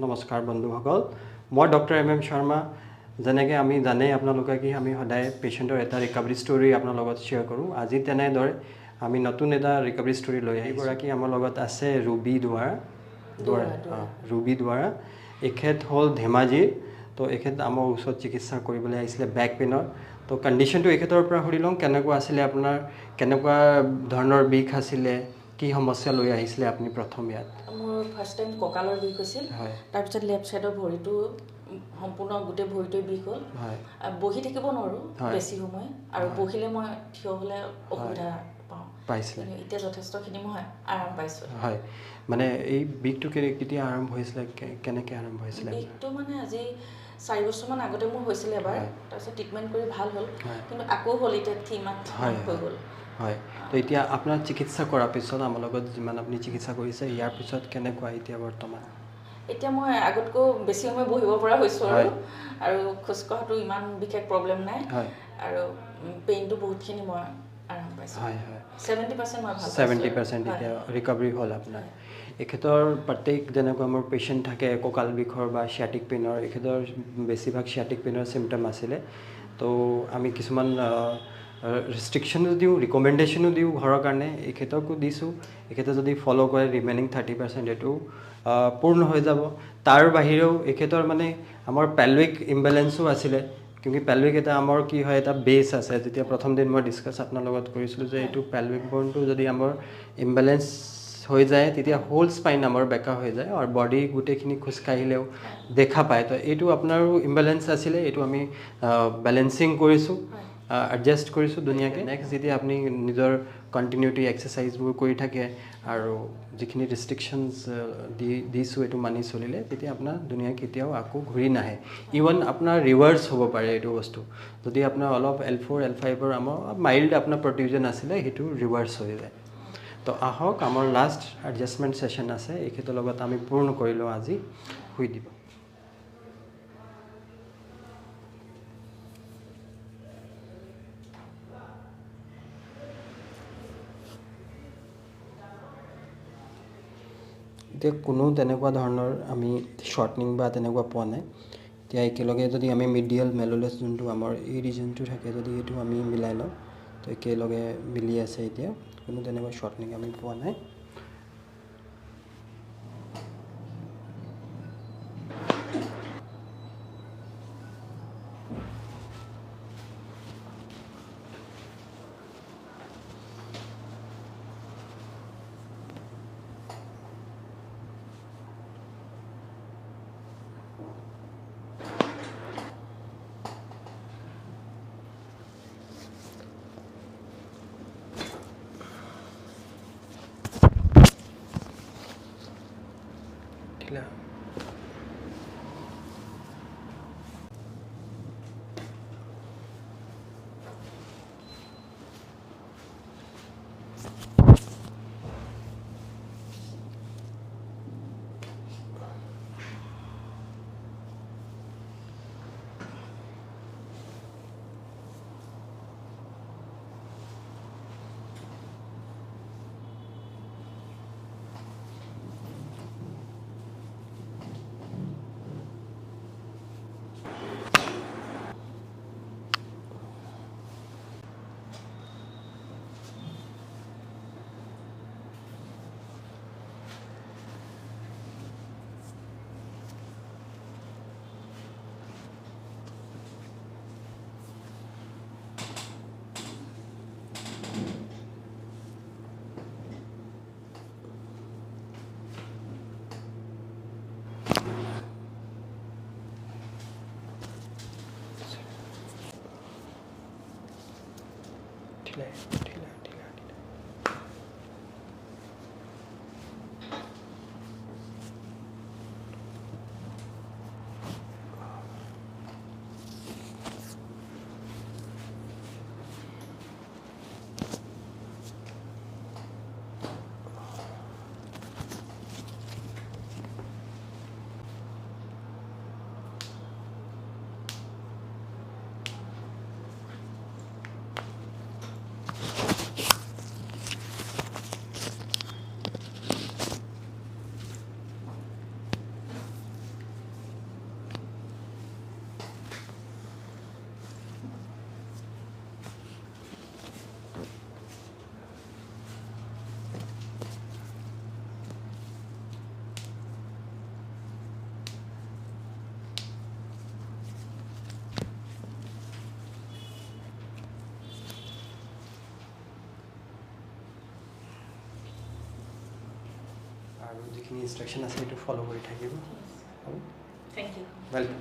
নমস্কাৰ বন্ধুসকল মই ডক্টৰ এম শৰ্মা যেনেকৈ আমি জানে আপোনালোকে কি আমি সদায় পেশেন্টৰ এটা ৰিকভাৰী ষ্টৰী আপোনাৰ লগত শ্বেয়াৰ কৰোঁ আজি তেনেদৰে আমি নতুন এটা ৰিকভাৰী ষ্টৰী লৈ আহিছোঁ আমাৰ লগত আছে ৰুবি দুৱাৰা এখেত হ'ল ধেমাজিৰ তো এখেত আমাৰ ওচৰত চিকিৎসা কৰিবলৈ আহিছিলে বেক পেইনৰ তো কণ্ডিশ্যনটো এখেতৰ পৰা সুধি লওঁ কেনেকুৱা আছিলে আপোনাৰ কেনেকুৱা ধৰণৰ বিষ আছিলে কি সমস্যা লৈ আহিছিলে আপুনি প্ৰথম ইয়াত মোৰ ফাৰ্ষ্ট টাইম কঁকালৰ বিষ হৈছিল তাৰপিছত লেফ্ট ছাইডৰ ভৰিটো সম্পূৰ্ণ গোটেই ভৰিটোৱে বিষ হ'ল বহি থাকিব নোৱাৰোঁ বেছি সময় আৰু বহিলে মই থিয় হ'লে অসুবিধা পাইছিলে এতিয়া যথেষ্টখিনি মই আৰাম পাইছোঁ হয় মানে এই বিষটো কেতিয়া আৰম্ভ হৈছিলে কেনেকৈ আৰম্ভ হৈছিলে বিষটো মানে আজি 4 বছৰমান আগতে মোৰ হৈছিলে এবাৰ তাৰপিছত ট্ৰিটমেণ্ট কৰি ভাল হ'ল কিন্তু আকৌ হ'ল এতিয়া 3 মাহ হৈ গ'ল হয় তো এতিয়া আপোনাৰ চিকিৎসা কৰাৰ পিছত আমাৰ লগত যিমান আপুনি চিকিৎসা কৰিছে ইয়াৰ পিছত কেনেকুৱা এতিয়া বৰ্তমান এতিয়া মই আগতকৈ বেছি সময় বহিব পৰা হৈছোঁ আৰু খোজকঢ়াটো ইমান বিশেষ প্ৰব্লেম নাই আৰু পেইনটো বহুতখিনি মই আৰাম পাইছোঁ হয় হয় 70% মই ভাল 70% এতিয়া ৰিকভাৰী হ'ল আপোনাৰ এখেতৰ প্ৰত্যেক যেনেকুৱা মোৰ পেচেণ্ট থাকে কঁকাল বিষৰ বা চিয়াটিক পেইনৰ এখেতৰ বেছিভাগ চিয়াটিক পেইনৰ চিমটম আছিলে তো আমি কিছুমান ৰেষ্ট্ৰিকশ্যনো দিওঁ ৰিকমেণ্ডেশ্যনো দিওঁ ঘৰৰ কাৰণে এখেতকো দিছোঁ এখেতে যদি ফ'ল' কৰে ৰিমেইনিং 30% এইটো পূৰ্ণ হৈ যাব তাৰ বাহিৰেও এখেতৰ মানে আমাৰ পেলভিক ইম্বেলেঞ্চো আছিলে কিয়কি পেলভিক এটা আমাৰ কি হয় এটা বেছ আছে যেতিয়া প্ৰথম দিন মই ডিছকাছ আপোনাৰ লগত কৰিছিলোঁ যে এইটো পেলভিক ব'নটো যদি আমাৰ ইম্বেলেঞ্চ হৈ যায় তেতিয়া হোল স্পাইন আমাৰ বেকা হৈ যায় আৰু বডি গোটেইখিনি খোজকাঢ়িলেও দেখা পায় তো এইটো আপোনাৰো ইম্বেলেঞ্চ আছিলে এইটো আমি বেলেঞ্চিং কৰিছোঁ এডজাষ্ট কৰিছোঁ ধুনীয়াকৈ নেক্সট যেতিয়া আপুনি নিজৰ কণ্টিনিউটি এক্সাৰচাইজবোৰ কৰি থাকে আৰু যিখিনি ৰেষ্ট্ৰিকশ্যনছ দিছোঁ এইটো মানি চলিলে তেতিয়া আপোনাৰ ধুনীয়াকৈ কেতিয়াও আকৌ ঘূৰি নাহে ইভন আপোনাৰ ৰিভাৰ্ছ হ'ব পাৰে এইটো বস্তু যদি আপোনাৰ অলপ L4 L5ৰ আমাৰ মাইল্ড আপোনাৰ প্ৰটিউজন আছিলে সেইটো ৰিভাৰ্ছ হৈ যায় তো আহক আমাৰ লাষ্ট এডজাষ্টমেণ্ট ছেশ্যন আছে এইখেতৰ লগত আমি পূৰ্ণ কৰি লওঁ আজি শুই দিব এতিয়া কোনো তেনেকুৱা ধৰণৰ আমি শ্বৰ্টনিং বা তেনেকুৱা পোৱা নাই এতিয়া একেলগে যদি আমি মিডিয়েল মেললেছ যোনটো আমাৰ এই ৰিজনটো থাকে যদি এইটো আমি মিলাই লওঁ তো একেলগে মিলি আছে এতিয়া কোনো তেনেকুৱা শ্বৰ্টনিং আমি পোৱা নাই ঢিলা ঢিলা ঢিলা ঢিলা ঢিলা আৰু যিখিনি ইনষ্ট্ৰাকশ্যন আছে সেইটো ফ'ল' কৰি থাকিব থেংক ইউ ৱেলকাম